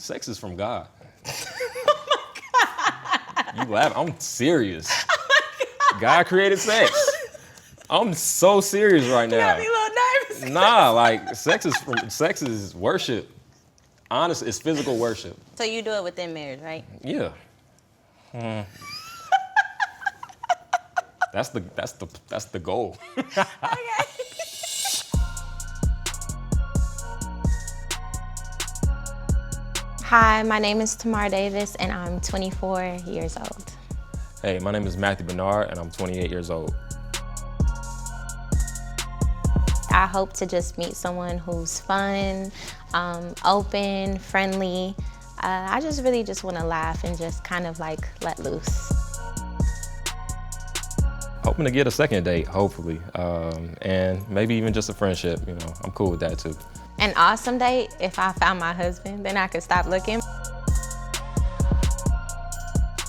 Sex is from God. You laugh. I'm serious. God created sex. I'm so serious right now. You got me a little nervous. Nah, like sex is worship. Honestly, it's physical worship. So you do it within marriage, right? Yeah. That's the goal. Okay. Hi, my name is Tamar Davis, and I'm 24 years old. Hey, my name is Matthew Bernard, and I'm 28 years old. I hope to just meet someone who's fun, open, friendly. I just really want to laugh and just kind of like let loose. Hoping to get a second date, hopefully, and maybe even just a friendship. You know, I'm cool with that too. An awesome date, if I found my husband, then I could stop looking.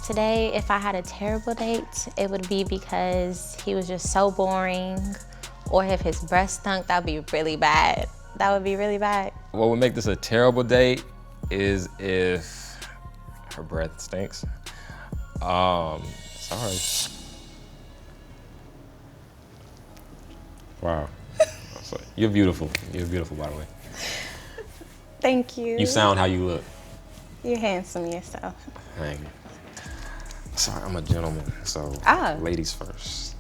Today, if I had a terrible date, it would be because he was just so boring, or if his breath stunk, that'd be really bad. That would be really bad. What would make this a terrible date is if her breath stinks. Sorry. Wow. You're beautiful. You're beautiful, by the way. Thank you. You sound how you look. You're handsome yourself. Thank you. Sorry, I'm a gentleman, so ladies first.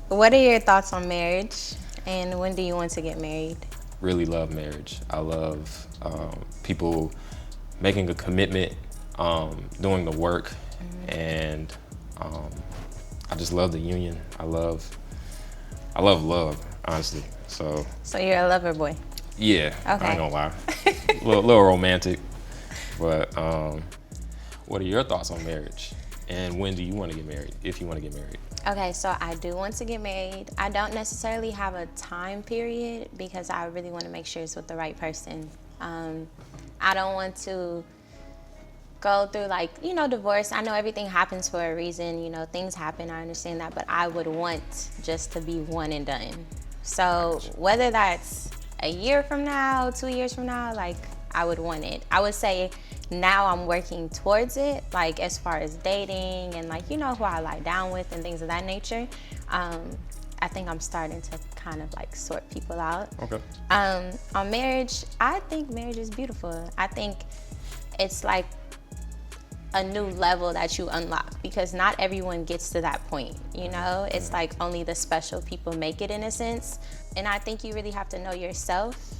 What are your thoughts on marriage, and when do you want to get married? Really love marriage. I love people making a commitment, doing the work, and I just love the union. I love love, honestly. So you're a lover boy? Yeah, okay. I ain't gonna lie. A little romantic, but what are your thoughts on marriage? And when do you want to get married, if you want to get married? Okay, so I do want to get married. I don't necessarily have a time period because I really want to make sure it's with the right person. I don't want to go through divorce. I know everything happens for a reason, things happen, I understand that, but I would want just to be one and done. So whether that's a year from now, 2 years from now, I would want it. I would say now I'm working towards it, as far as dating and who I lie down with and things of that nature. I think I'm starting to kind of sort people out. Okay. On marriage, I think marriage is beautiful. I think it's like a new level that you unlock because not everyone gets to that point, It's only the special people make it in a sense. And I think you really have to know yourself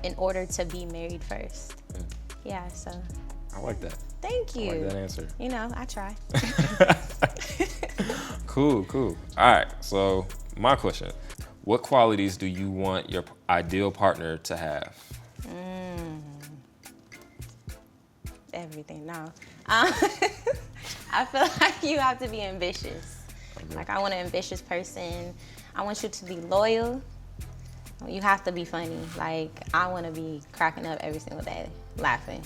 in order to be married first. Yeah, so. I like that. Thank you. I like that answer. I try. Cool. All right, so my question. What qualities do you want your ideal partner to have? Everything, no. I feel like you have to be ambitious. Okay. I want an ambitious person. I want you to be loyal. You have to be funny. I want to be cracking up every single day, laughing.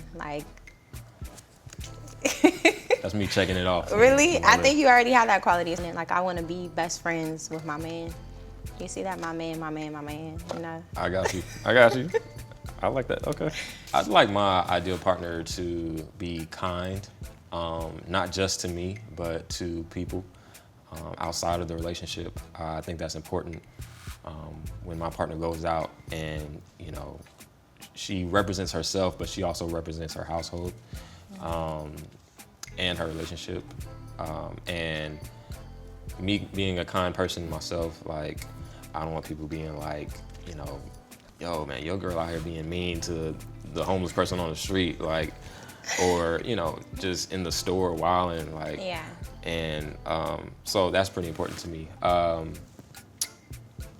That's me checking it off. Really? I think you already have that quality. I want to be best friends with my man. You see that? My man, I got you. I like that. Okay. I'd like my ideal partner to be kind, not just to me, but to people outside of the relationship. I think that's important. When my partner goes out and, she represents herself, but she also represents her household and her relationship. And me being a kind person myself, I don't want people being yo, man, your girl out here being mean to the homeless person on the street, or, just in the store wilding, Yeah. And so that's pretty important to me.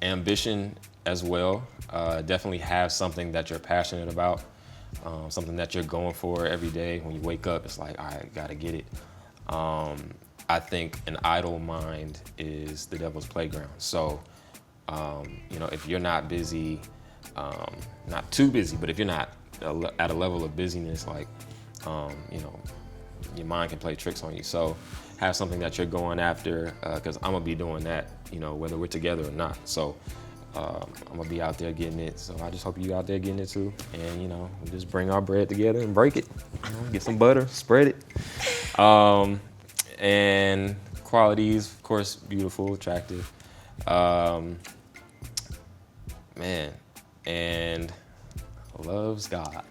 Ambition as well. Definitely have something that you're passionate about, something that you're going for every day. When you wake up, it's all right, gotta get it. I think an idle mind is the devil's playground. So, if you're not busy, not too busy, but if you're not at a level of busyness, your mind can play tricks on you. So have something that you're going after, because I'm gonna be doing that, whether we're together or not. So I'm gonna be out there getting it. So I just hope you out there getting it too. And we just bring our bread together and break it. Get some butter, spread it. And qualities, of course, beautiful, attractive. Man, and loves God.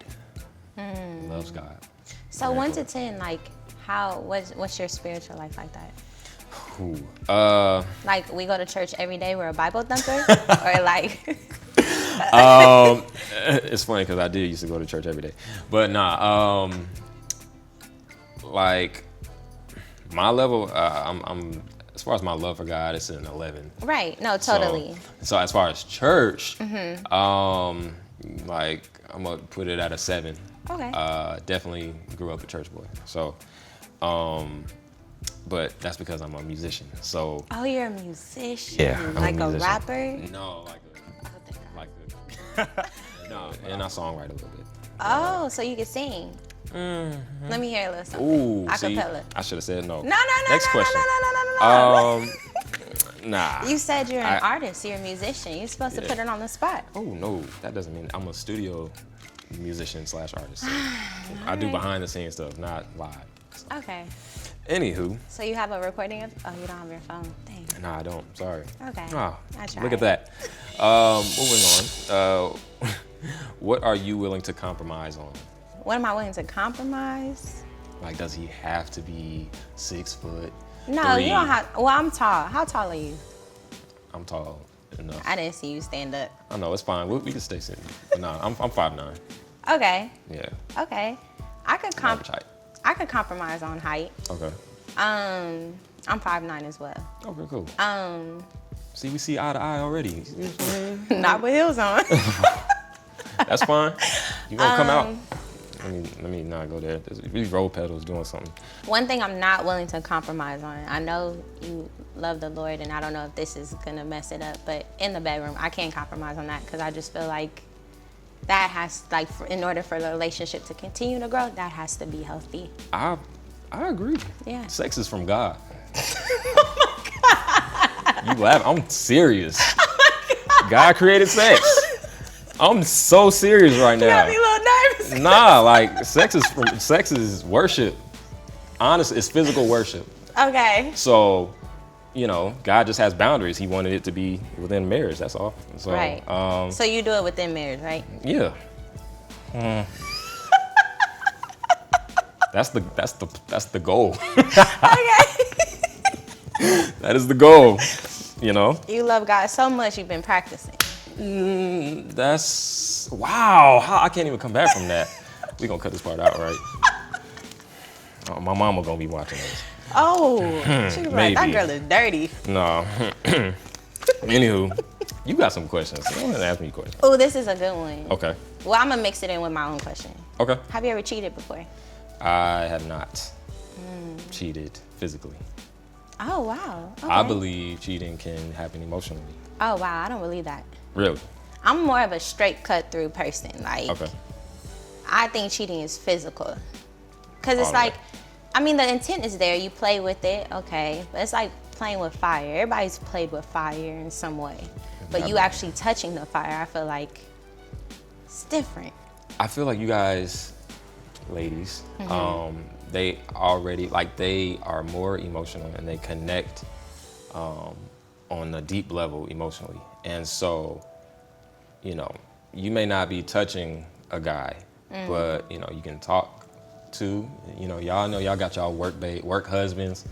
Loves God. So Very 1 to cool. 10, like what's your spiritual life like that? Ooh. Like we go to church every day, we're a Bible thumper, or like It's funny because I did used to go to church every day, but nah. Like my level, I'm as far as my love for God, it's an 11. right? No, totally. So as far as church, like I'm gonna put it at a 7. Okay. Definitely grew up a church boy. So, but that's because I'm a musician. So Oh, you're a musician. yeah, I'm Like a musician. rapper. No, no, and I songwrite a little bit. Oh, so you can sing. Let me hear a little something. Ooh, see, Acapella. I should have said no. No. Next no, question. No. Nah. You said you're an artist. You're a musician. You're supposed to Yeah. put it on the spot. Oh no, that doesn't mean I'm a studio musician / artist. So I do behind the scenes stuff, not live. So. Okay. Anywho, So you have a recording of? Oh, you don't have your phone. Dang. nah, I don't. Sorry. Okay. Ah, I tried. look at that. Moving on. What are you willing to compromise on? What am I willing to compromise? Like, does he have to be 6 foot? No, 3? you don't have. Well, I'm tall. How tall are you? I'm tall enough. I didn't see you stand up. I know it's fine. We can stay sitting. Nah, I'm 5'9". Okay. Yeah, Okay. I could average height. I could compromise on height. Okay. I'm 5'9" as well. Okay, cool. See, we see eye to eye already. Not with heels on. That's fine. You gonna come out? Let me not go there. These roll pedals doing something. One thing I'm not willing to compromise on. I know you love the Lord, and I don't know if this is gonna mess it up, but in the bedroom, I can't compromise on that because I just feel like that has, like, in order for the relationship to continue to grow, that has to be healthy. I agree. Yeah. Sex is from God. You laugh? I'm serious. God created sex. I'm so serious right You now. got me a little nervous. Nah, like sex is worship. Honestly, it's physical worship. Okay. So, God just has boundaries. He wanted it to be within marriage. That's all. So, Right. So you do it within marriage, right? yeah. That's the goal. Okay. That is the goal. You love God so much, you've been practicing. That's wow. I can't even come back from that. We gonna cut this part out, right? Oh, my mama gonna be watching this. Oh, she was like, that Maybe. girl is dirty. No. Anywho, you got some questions. Go ahead and ask me questions. Oh, this is a good one. Okay. Well, I'm gonna mix it in with my own question. Okay. Have you ever cheated before? I have not cheated physically. Oh, wow. Okay. I believe cheating can happen emotionally. Oh, wow. I don't believe that. Really? I'm more of a straight cut through person. Like, Okay. I think cheating is physical. Because it's Oh, like, I mean, the intent is there. You play with it, okay. But it's like playing with fire. Everybody's played with fire in some way. But you actually touching the fire, I feel like it's different. I feel like you guys, ladies, they are more emotional and they connect on a deep level emotionally. And so, you may not be touching a guy, but you can talk to, y'all know y'all got y'all work husbands.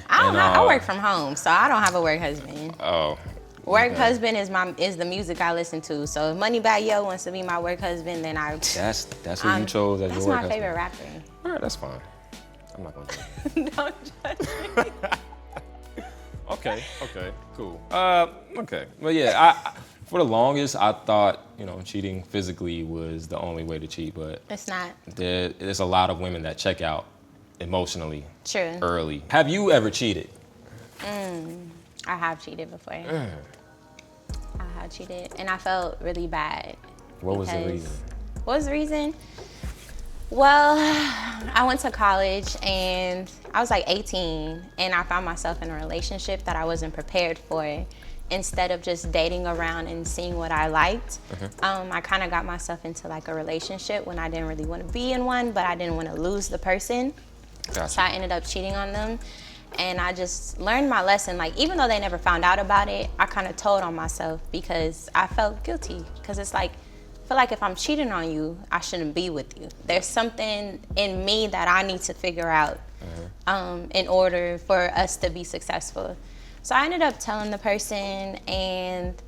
I work from home, so I don't have a work husband. Oh. Work okay. husband is the music I listen to. So if Moneybagg Yo wants to be my work husband, then That's who you chose as that's your work my favorite husband. rapper. All right, that's fine. I'm not gonna do it. Don't judge me. Okay, cool. Okay. Well, yeah, I for the longest, I thought, cheating physically was the only way to cheat, but It's not there's a lot of women that check out emotionally true. early. Have you ever cheated? I have cheated before. I have cheated, and I felt really bad. What was the because- reason? What was the reason? Well, I went to college and I was like 18, and I found myself in a relationship that I wasn't prepared for. instead of just dating around and seeing what I liked. I kind of got myself into like a relationship when I didn't really want to be in one, but I didn't want to lose the person. Gotcha. So I ended up cheating on them. And I just learned my lesson. Like, even though they never found out about it, I kind of told on myself because I felt guilty. Because it's like, I feel like if I'm cheating on you, I shouldn't be with you. There's something in me that I need to figure out in order for us to be successful. So I ended up telling the person, and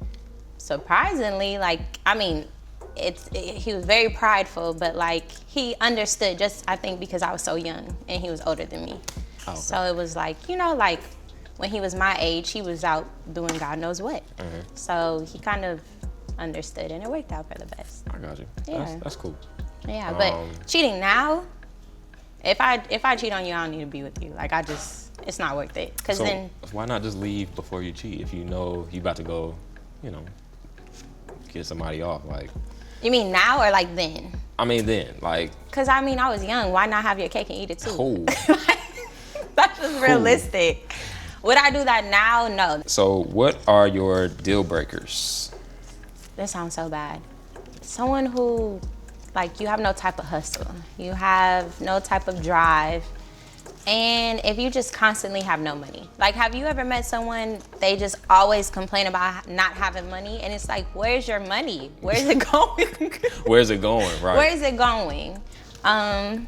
surprisingly, like, I mean, he was very prideful, but like he understood, just I think because I was so young and he was older than me. Oh, okay. So it was like, you know, like when he was my age, he was out doing God knows what. So he kind of understood, and it worked out for the best. I got you. Yeah. That's cool. Yeah, but cheating now, if I cheat on you, I don't need to be with you. Like, it's not worth it. Cause So then, why not just leave before you cheat if you know you about to go, you know, get somebody off? Like, you mean now or like then? I mean, then, like, Cause I mean, I was young. Why not have your cake and eat it too? cool. That's just realistic. Would I do that now? No. So what are your deal breakers? This sounds so bad. Someone who, like, you have no type of hustle. You have no type of drive. And if you just constantly have no money. Like, have you ever met someone, they just always complain about not having money? And it's like, where's your money? Where's it going? Where's it going, right? Where is it going? I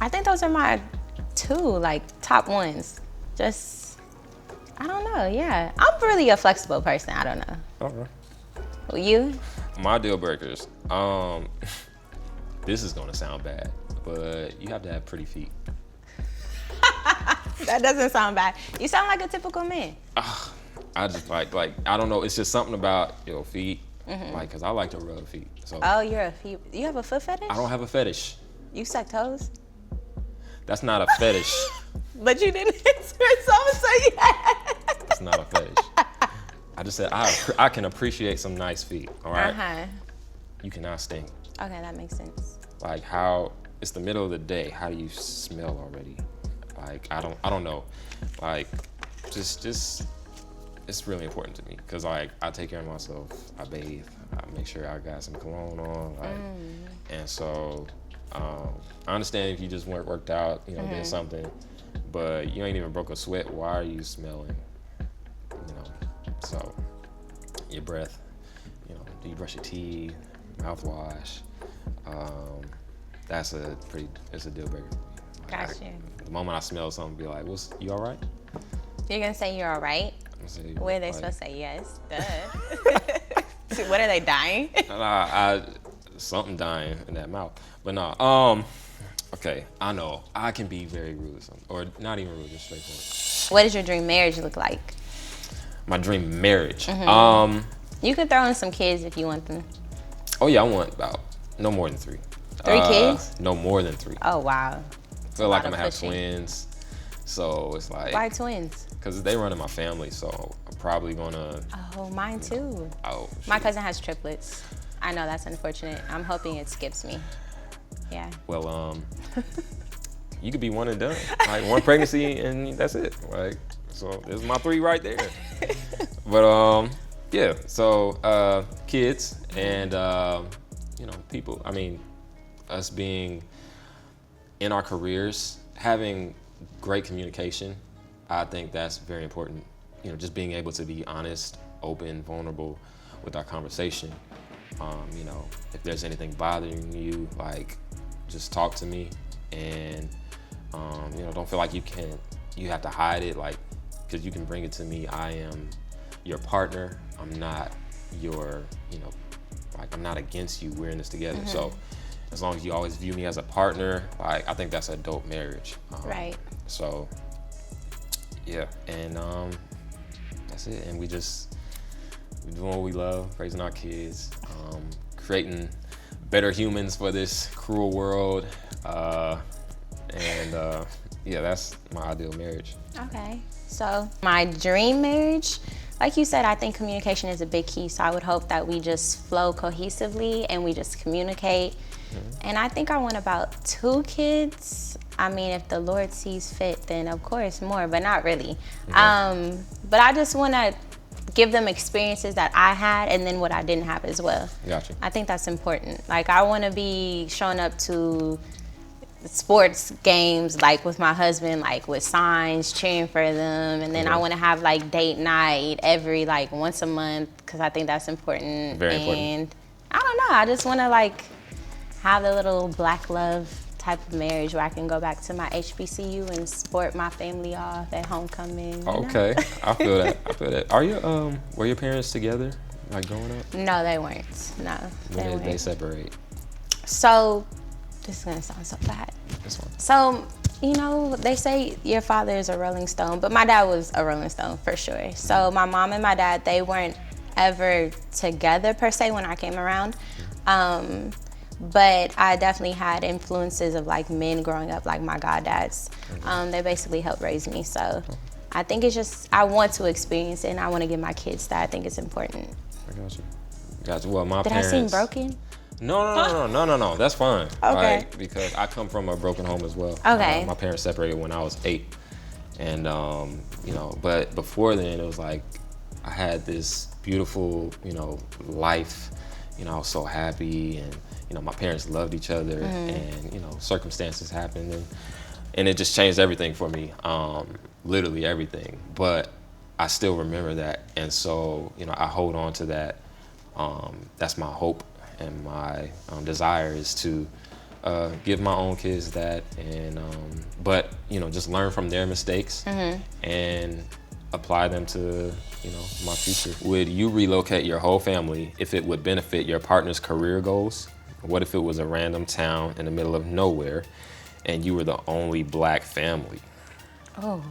think those are my two, like, top ones. Just, I don't know, yeah. I'm really a flexible person, I don't know. Okay. You? My deal breakers. This is gonna sound bad, but you have to have pretty feet. That doesn't sound bad. You sound like a typical man. I just like I don't know. It's just something about your feet, like, cause I like to rub feet. So Oh, you have a foot fetish? I don't have a fetish. You suck toes? That's not a fetish. But you didn't answer it, so I'm gonna say yes. That's not a fetish. I just said I can appreciate some nice feet. All right. Uh-huh. You cannot stink. Okay, that makes sense. Like, how it's the middle of the day. How do you smell already? Like, I don't know. Like, just it's really important to me because, like, I take care of myself. I bathe. I make sure I got some cologne on. Like, and so I understand if you just weren't worked out, you know, did something, but you ain't even broke a sweat. Why are you smelling? You know. So your breath. You know, do you brush your teeth? Mouthwash. It's a deal breaker. Gotcha. The moment I smell something, be like, you all right? You're gonna say you're all right? I say, Where are they like, supposed to say yes? Duh. What are they dying? Something dying in that mouth. But no, okay, I know. I can be very rude or something. Or not even rude, just straightforward. What does your dream marriage look like? My dream marriage. You could throw in some kids if you want them. Oh yeah, I want about no more than 3. 3 kids? No more than 3. Oh, wow. I feel like lot I'm of gonna have pushing. twins. So it's like, Why twins? because they run in my family, so I'm probably gonna, Oh, mine too. oh, My shit. cousin has triplets. I know that's unfortunate. I'm hoping it skips me. Yeah. Well, you could be one and done. Like, one pregnancy and that's it. Like, so there's my 3 right there. But yeah. So kids and you know, people. I mean, us being in our careers, having great communication. I think that's very important. You know, just being able to be honest, open, vulnerable with our conversation. You know, if there's anything bothering you, like, just talk to me, and you know, don't feel like you have to hide it, like, because you can bring it to me. I am your partner. I'm not your, you know, like, I'm not against you. We're in this together. So as long as you always view me as a partner, like, I think that's a dope marriage. Right. So yeah, and that's it. And we're doing what we love, raising our kids, creating better humans for this cruel world, and yeah, that's my ideal marriage. Okay. So my dream marriage, like you said, I think communication is a big key. So I would hope that we just flow cohesively and we just communicate. And I think I want about 2 kids. I mean, if the Lord sees fit, then of course more, but not really. But I just want to give them experiences that I had and then what I didn't have as well. Gotcha. I think that's important. Like, I want to be showing up to sports games, like with my husband, like with signs, cheering for them, and then I want to have like date night every like once a month because I think that's important. Very and important. I don't know, I just want to like have the little black love type of marriage where I can go back to my HBCU and sport my family off at homecoming. You know? Okay, I feel that. I feel that. Are you were your parents together, like growing up? No, they weren't. No, When they did they weren't. separate? So, this is gonna sound so bad. This one. So, you know, they say your father is a Rolling Stone, but my dad was a Rolling Stone for sure. So my mom and my dad, they weren't ever together per se when I came around. But I definitely had influences of like men growing up, like my goddads. They basically helped raise me. So I think it's just, I want to experience it and I want to give my kids that. I think it's important. I got you. Got you. Well, my Did parents. I seem broken? No. That's fine. Okay. Like, because I come from a broken home as well. Okay. My parents separated when I was 8, and you know, but before then it was like I had this beautiful, you know, life. You know, I was so happy, and you know, my parents loved each other, and you know, circumstances happened, and it just changed everything for me. Literally everything. But I still remember that, and so you know, I hold on to that. That's my hope. And my desire is to give my own kids that, and but you know, just learn from their mistakes and apply them to, you know, my future. Would you relocate your whole family if it would benefit your partner's career goals? What if it was a random town in the middle of nowhere, and you were the only black family? Oh,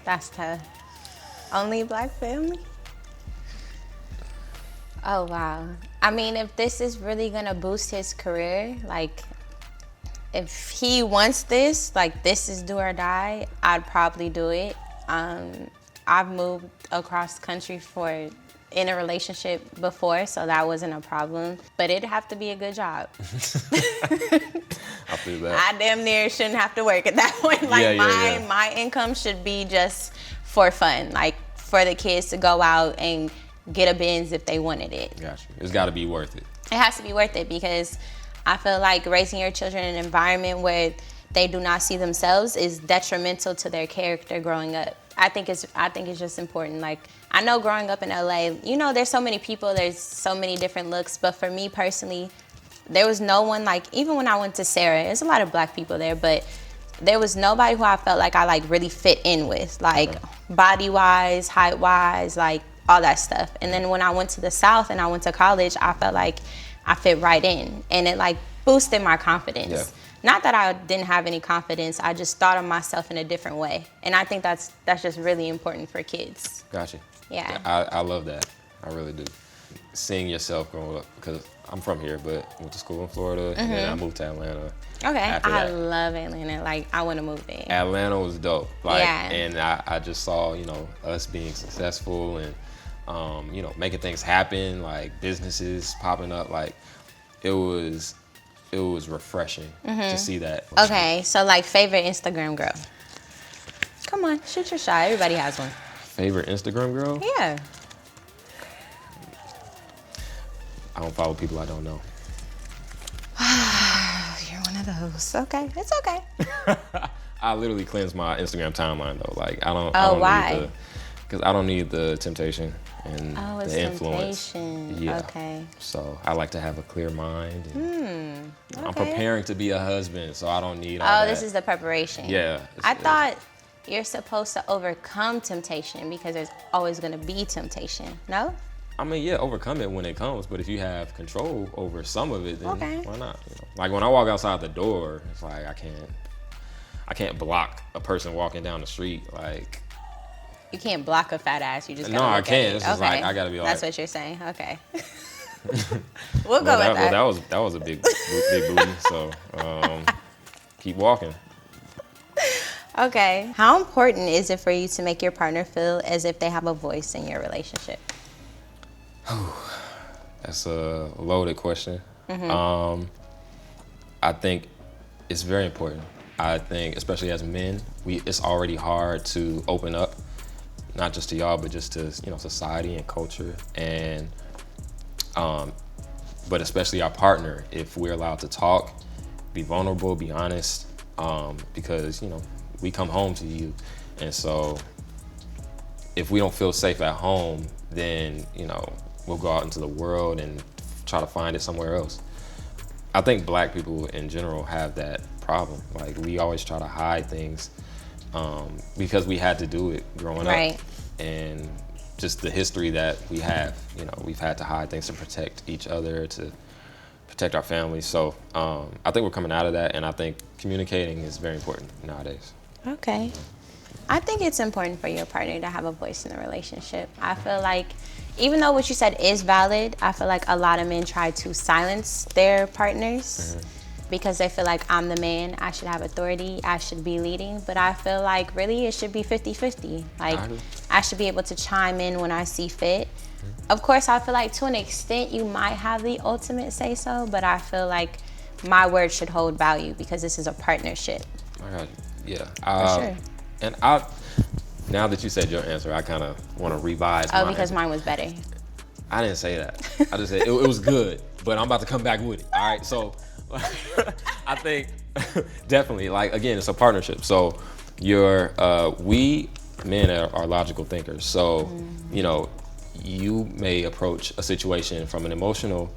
that's tough. Only black family? Oh, wow. I mean, if this is really gonna boost his career, like, if he wants this, like, this is do or die, I'd probably do it. I've moved across country in a relationship before, so that wasn't a problem. But it'd have to be a good job. I feel that. I damn near shouldn't have to work at that point. Like, Yeah. my income should be just for fun, like for the kids to go out and get a Benz if they wanted it. Gotcha. It's got to be worth it. It has to be worth it because I feel like raising your children in an environment where they do not see themselves is detrimental to their character growing up. I think it's just important. Like, I know growing up in LA, you know, there's so many people, there's so many different looks, but for me personally, there was no one, like, even when I went to Sarah, there's a lot of black people there, but there was nobody who I felt like I like really fit in with, like body-wise, height-wise, like all that stuff. And then when I went to the South and I went to college, I felt like I fit right in, and it like boosted my confidence. Yeah. Not that I didn't have any confidence, I just thought of myself in a different way. And I think that's just really important for kids. Gotcha. Yeah. I love that. I really do. Seeing yourself growing up, because I'm from here, but went to school in Florida, and then I moved to Atlanta. Okay, After I that. love Atlanta. Like, I want to move there. Atlanta was dope. Like, Yeah. and I just saw, you know, us being successful and, you know, making things happen, like businesses popping up. Like, it was refreshing to see that. Okay, so like favorite Instagram girl. Come on, shoot your shot. Everybody has one. Favorite Instagram girl? Yeah. I don't follow people I don't know. You're one of those. Okay, it's okay. I literally cleanse my Instagram timeline though. Like, I don't. Oh, I don't why? Because I don't need the temptation and Oh, it's the influence. temptation. Yeah. Okay. So I like to have a clear mind. And I'm okay. preparing to be a husband, so I don't need all that. Oh, this is the preparation. Yeah. I thought you're supposed to overcome temptation because there's always going to be temptation. No? I mean, yeah, overcome it when it comes, but if you have control over some of it, then Okay. why not? You know? Like when I walk outside the door, it's like I can't block a person walking down the street. Like, You can't block a fat ass. You just No, gotta I look can't. At it. It's just like, I gotta be That's like- what you're saying. Okay. We'll go with that. that was a big booty. So keep walking. Okay. How important is it for you to make your partner feel as if they have a voice in your relationship? That's a loaded question. Mm-hmm. I think it's very important. I think, especially as men, it's already hard to open up. not just to y'all, but just to, you know, society and culture, and but especially our partner, if we're allowed to talk, be vulnerable, be honest, because, you know, we come home to you, and so if we don't feel safe at home, then, you know, we'll go out into the world and try to find it somewhere else. I think Black people in general have that problem. Like, we always try to hide things because we had to do it growing Right. up, and just the history that we have. You know, we've had to hide things to protect each other, to protect our families. So I think we're coming out of that, and I think communicating is very important nowadays. Okay. I think it's important for your partner to have a voice in the relationship. I feel like, even though what you said is valid, I feel like a lot of men try to silence their partners because they feel like, I'm the man, I should have authority, I should be leading. But I feel like really it should be 50-50. Like, I should be able to chime in when I see fit. Of course, I feel like to an extent you might have the ultimate say so, but I feel like my word should hold value because this is a partnership. I got you. Yeah. For sure. And now that you said your answer, I kind of want to revise Oh, mine. because mine was better. I didn't say that. I just said it was good, but I'm about to come back with it. All right, so I think definitely, like, again, it's a partnership. So we men are logical thinkers. So you know, you may approach a situation from an emotional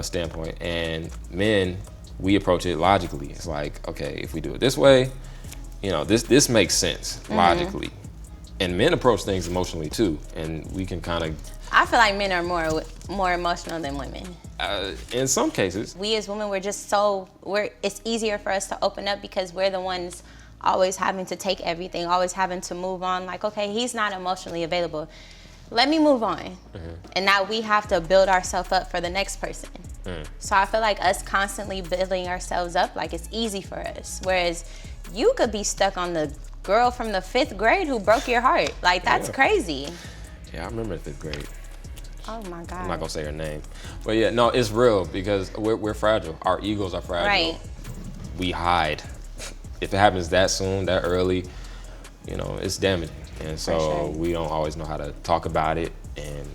standpoint, and men, we approach it logically. It's like, okay, if we do it this way, you know, this makes sense logically. And men approach things emotionally too, and we can kind of. I feel like men are more emotional than women. In some cases. We as women, it's easier for us to open up because we're the ones always having to take everything, always having to move on. Like, okay, he's not emotionally available. Let me move on. And now we have to build ourselves up for the next person. So I feel like us constantly building ourselves up, like, it's easy for us. Whereas you could be stuck on the girl from the 5th grade who broke your heart. Like, that's crazy. Yeah, I remember 5th grade. Oh my God. I'm not gonna say her name, but yeah, no, it's real because we're fragile. Our egos are fragile. Right. We hide. If it happens that soon, that early, you know, it's damaging, and so sure. we don't always know how to talk about it and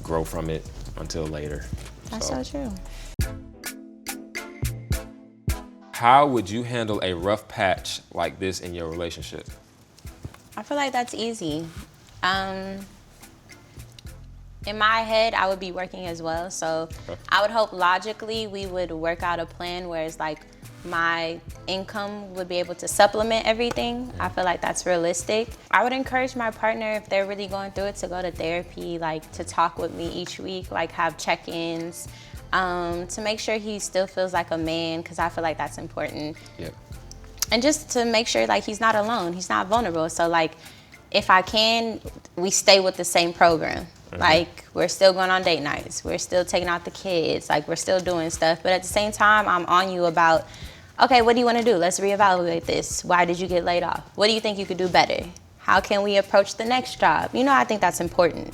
grow from it until later. That's so true. How would you handle a rough patch like this in your relationship? I feel like that's easy. In my head, I would be working as well. So I would hope logically we would work out a plan where it's like my income would be able to supplement everything. I feel like that's realistic. I would encourage my partner, if they're really going through it, to go to therapy, like to talk with me each week, like have check-ins, to make sure he still feels like a man, because I feel like that's important. Yep. And just to make sure like he's not alone, he's not vulnerable. So like, if I can, we stay with the same program. Like, we're still going on date nights. We're still taking out the kids. Like, we're still doing stuff. But at the same time, I'm on you about, okay, what do you want to do? Let's reevaluate this. Why did you get laid off? What do you think you could do better? How can we approach the next job? You know, I think that's important.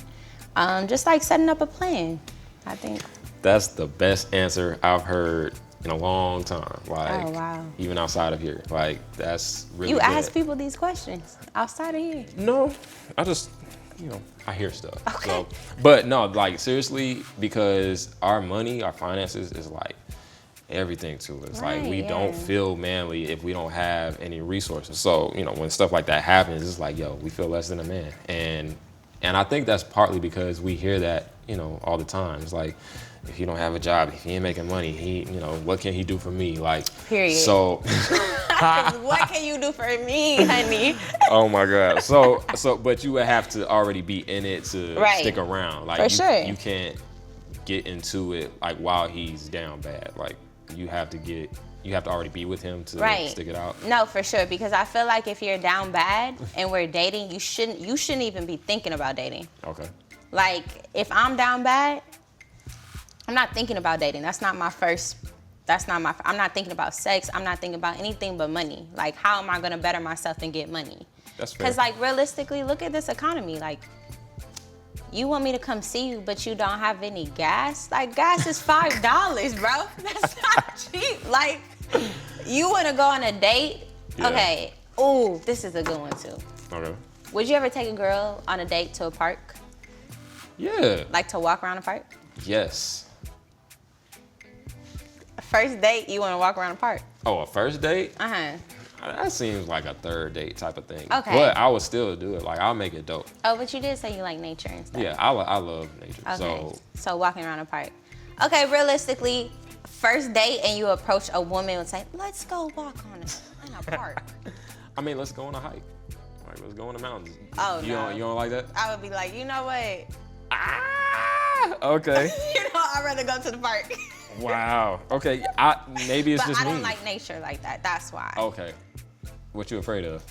Just like setting up a plan, I think. That's the best answer I've heard in a long time. Like, Oh, wow. even outside of here. Like, that's really You good. ask people these questions outside of here. No, I just, you know, I hear stuff. Okay. So, but no, like, seriously, because our money, our finances is like everything to us. Right, Like, we yeah. don't feel manly if we don't have any resources. So, you know, when stuff like that happens, it's like, yo, we feel less than a man. And I think that's partly because we hear that, you know, all the time. It's like, if he don't have a job, if he ain't making money, you know, what can he do for me? Like, Period. So, What can you do for me, honey? oh my God. So, but you would have to already be in it to Right. stick around. Like, For sure. You can't get into it like while he's down bad. Like, you have to already be with him to Right. stick it out. No, for sure. Because I feel like if you're down bad and we're dating, you shouldn't even be thinking about dating. Okay. Like, if I'm down bad, I'm not thinking about dating. I'm not thinking about sex. I'm not thinking about anything but money. Like, how am I gonna better myself and get money? That's fair. Because, like, realistically, look at this economy. Like, you want me to come see you, but you don't have any gas? Like, gas is $5, bro. That's not cheap. Like, you want to go on a date? Yeah. Okay. Ooh, this is a good one, too. Okay. Would you ever take a girl on a date to a park? Yeah. Like to walk around a park? Yes. First date, you want to walk around a park? Oh, a first date? Uh-huh. That seems like a third date type of thing. Okay. But I would still do it. Like, I'll make it dope. Oh, but you did say you like nature and stuff. Yeah, I love nature. Okay. So, So walking around a park. Okay, realistically, first date and you approach a woman and say, let's go walk in a park. I mean, let's go on a hike. Like, let's go in the mountains. Oh, you no. You don't like that? I would be like, you know what? Okay. You know, I'd rather go to the park. Wow. Okay. Maybe it's But just I don't me. like nature like that. That's why. Okay. What you afraid of?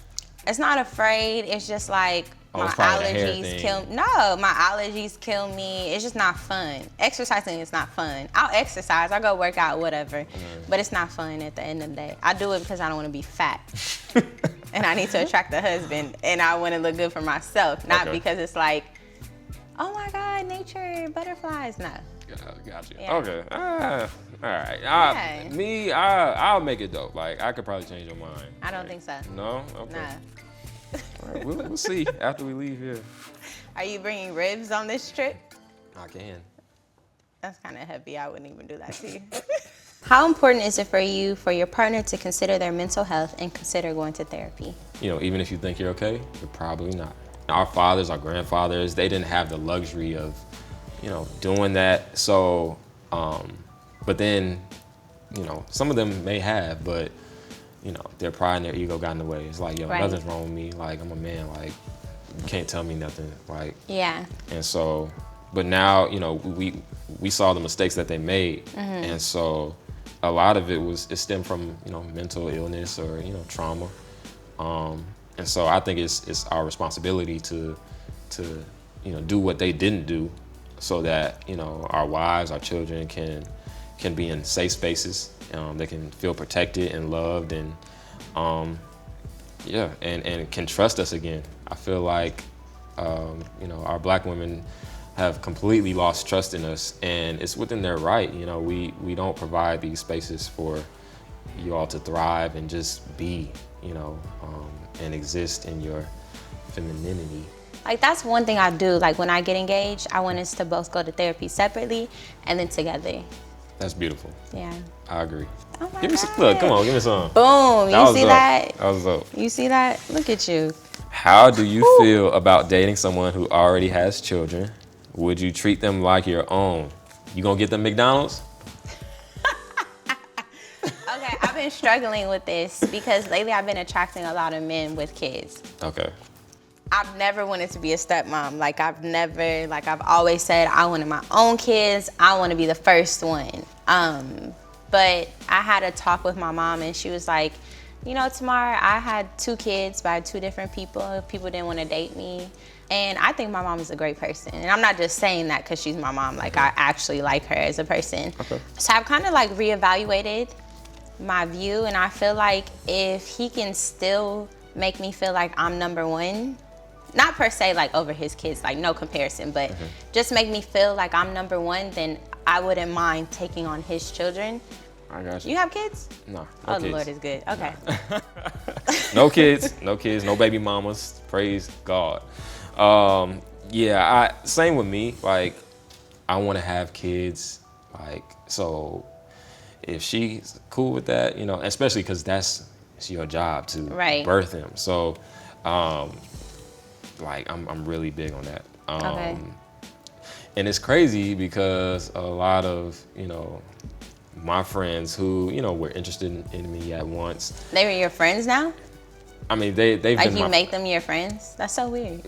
It's not afraid. It's just like Oh, my it's probably the hair allergies thing. kill. No, my allergies kill me. It's just not fun. Exercising is not fun. I'll exercise. I'll go work out, whatever. But it's not fun at the end of the day. I do it because I don't want to be fat. And I need to attract a husband. And I want to look good for myself. Not Okay. because it's like, oh my God, nature, butterflies. No. Got you. Yeah. Okay. All right. Okay. I'll make it dope. Like, I could probably change your mind. I don't think so. No? Okay. No. All right, we'll see after we leave here. Are you bringing ribs on this trip? I can. That's kind of heavy. I wouldn't even do that to you. How important is it for you for your partner to consider their mental health and consider going to therapy? You know, even if you think you're okay, you're probably not. Our fathers, our grandfathers, they didn't have the luxury of, you know, doing that. So, but then, you know, some of them may have, but, you know, their pride and their ego got in the way. It's like, yo, Right. nothing's wrong with me. Like, I'm a man. Like, you can't tell me nothing. Like, Yeah. and so, but now, you know, we saw the mistakes that they made. And so a lot of it stemmed from, you know, mental illness or, you know, trauma. And so I think it's our responsibility to, you know, do what they didn't do so that, you know, our wives, our children can be in safe spaces. They can feel protected and loved and, yeah, and can trust us again. I feel like, you know, our black women have completely lost trust in us, and it's within their right. You know, we don't provide these spaces for you all to thrive and just be, you know, and exist in your femininity. Like, that's one thing I do. Like, when I get engaged, I want us to both go to therapy separately and then together. That's beautiful. Yeah. I agree. Oh my Give me some, God. look, come on, give me some. Boom. That You was see dope. that? That was dope. You see that? Look at you. How do you feel about dating someone who already has children? Would you treat them like your own? You gonna get them McDonald's? Okay, I've been struggling with this because lately I've been attracting a lot of men with kids. Okay. I've never wanted to be a stepmom. I've always said I wanted my own kids. I want to be the first one. But I had a talk with my mom and she was like, you know, Tamara, I had 2 kids by 2 different people. People didn't want to date me. And I think my mom is a great person. And I'm not just saying that because she's my mom. Like, I actually like her as a person. Okay. So I've kind of like reevaluated my view. And I feel like if he can still make me feel like I'm number one, not per se like over his kids, like no comparison, but just make me feel like I'm number one, then I wouldn't mind taking on his children. I got you. You have kids? No. Oh, kids. the Lord is good. Okay. No kids, no baby mamas. Praise God. Yeah, same with me. Like, I want to have kids. Like, so if she's cool with that, you know, especially because it's your job to Right. birth him. So, like, I'm really big on that. Okay. And it's crazy because a lot of, you know, my friends who, you know, were interested in me at once. They were your friends now? I mean, they've Like, been you my, make them your friends? That's so weird.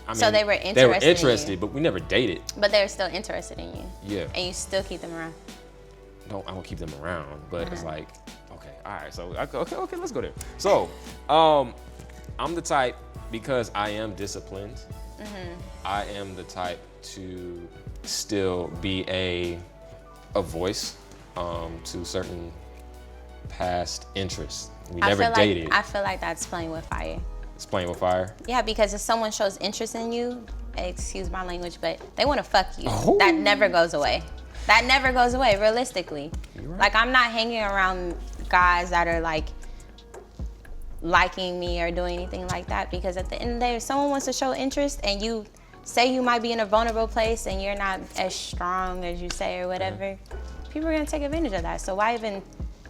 I So mean, they were They were interested in you. interested, but we never dated. But they're still interested in you. Yeah. And you still keep them around. I don't keep them around, but it's Uh-huh. like, okay, all right, so okay, let's go there. So, I'm the type, because I am disciplined. I am the type to still be a voice to certain past interests. We never dated. I feel like that's playing with fire. It's playing with fire. Yeah, because if someone shows interest in you, excuse my language, but they want to fuck you. Oh. That never goes away. That never goes away, realistically. You're right. Like, I'm not hanging around guys that are like liking me or doing anything like that, because at the end of the day, if someone wants to show interest and you say you might be in a vulnerable place and you're not as strong as you say or whatever, people are gonna take advantage of that. So why even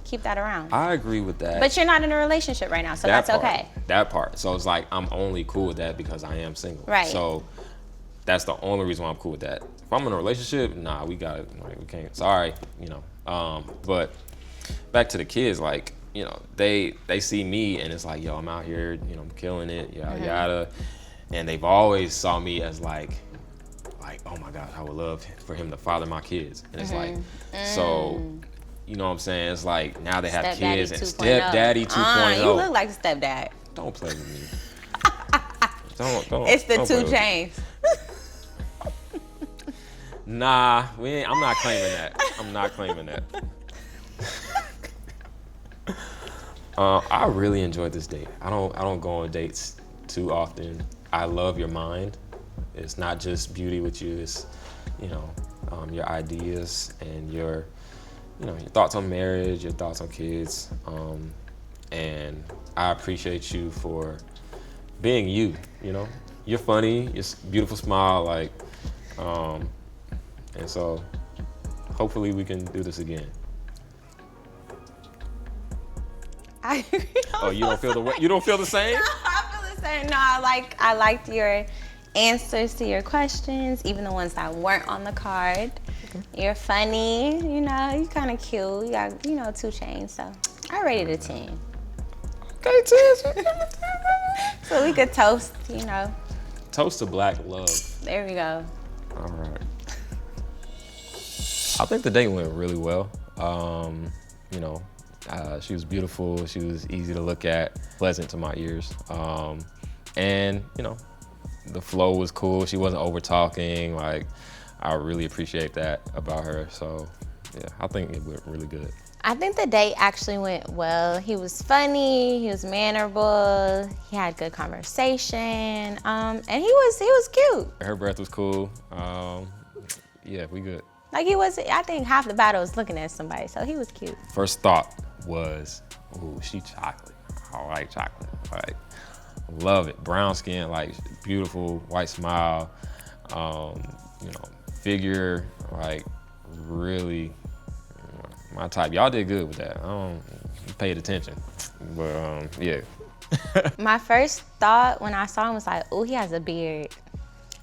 keep that around? I agree with that. But you're not in a relationship right now, so that's part, okay. That part. So it's like I'm only cool with that because I am single. Right. So that's the only reason why I'm cool with that. If I'm in a relationship, nah, we got it. Like, we can't. Sorry, you know. But back to the kids, like, you know, they see me and it's like, yo, I'm out here, you know, I'm killing it, yada yada. And they've always saw me as like, oh my God, I would love for him to father my kids. And it's like, so, you know what I'm saying? It's like now they have Stepdaddy kids and 2.0. Stepdaddy 2.0. You look like stepdad. Don't play with me. don't. It's the don't play 2 with me. Chainz. Nah, I'm not claiming that. I'm not claiming that. I really enjoyed this date. I don't go on dates too often. I love your mind. It's not just beauty with you. It's, you know, your ideas and your thoughts on marriage, your thoughts on kids. And I appreciate you for being you. You know, you're funny. Your beautiful smile, like, and so hopefully we can do this again. I agree. Oh, you don't feel the same? No, I feel the same. No, I liked your answers to your questions, even the ones that weren't on the card. You're funny, you know, you kind of cute. You got, 2 Chainz, so I rated a 10. Okay, 10. So we could toast, you know. Toast to black love. There we go. All right. I think the date went really well. You know, she was beautiful. She was easy to look at, pleasant to my ears. And, you know, the flow was cool. She wasn't over talking. Like, I really appreciate that about her. So, yeah, I think it went really good. I think the date actually went well. He was funny, he was mannerable, he had good conversation, and he was cute. Her breath was cool. Yeah, we good. Like, I think half the battle was looking at somebody, so he was cute. First thought was, ooh, she chocolate. I like chocolate. Like, love it. Brown skin, like, beautiful, white smile, you know, figure, like, really my type. Y'all did good with that. I don't paid attention, but yeah. My first thought when I saw him was like, ooh, he has a beard.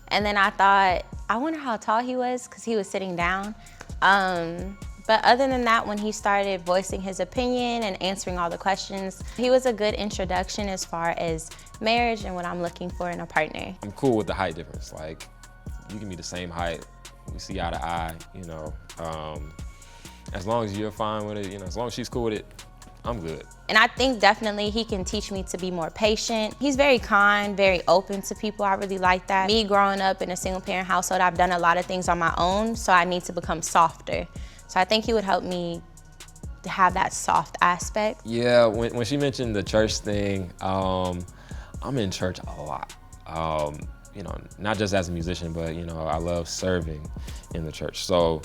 And then I thought, I wonder how tall he was, because he was sitting down. But other than that, when he started voicing his opinion and answering all the questions, he was a good introduction as far as marriage and what I'm looking for in a partner. I'm cool with the height difference. Like, you can be the same height, we see eye to eye, you know. As long as you're fine with it, you know, as long as she's cool with it, I'm good. And I think definitely he can teach me to be more patient. He's very kind, very open to people. I really like that. Me growing up in a single parent household, I've done a lot of things on my own, so I need to become softer. So I think he would help me to have that soft aspect. Yeah, when she mentioned the church thing, I'm in church a lot. You know, not just as a musician, but, you know, I love serving in the church. So,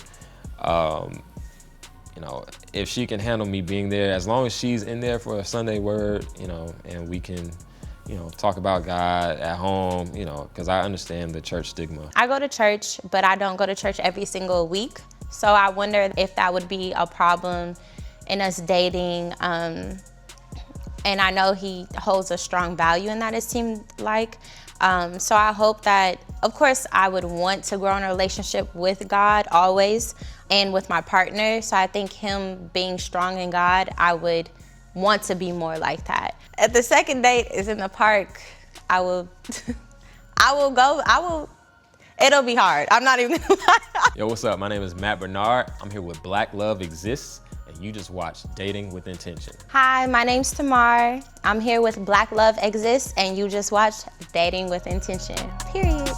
you know, if she can handle me being there, as long as she's in there for a Sunday word, you know, and we can, you know, talk about God at home, you know, because I understand the church stigma. I go to church, but I don't go to church every single week. So I wonder if that would be a problem in us dating. And I know he holds a strong value in that, it seemed like. So I hope that, of course, I would want to grow in a relationship with God always and with my partner. So I think him being strong in God, I would want to be more like that. If the second date is in the park, I will go, it'll be hard. I'm not even gonna lie. Yo, what's up? My name is Matt Bernard. I'm here with Black Love Exists, and you just watched Dating with Intention. Hi, my name's Tamar. I'm here with Black Love Exists, and you just watched Dating with Intention, period.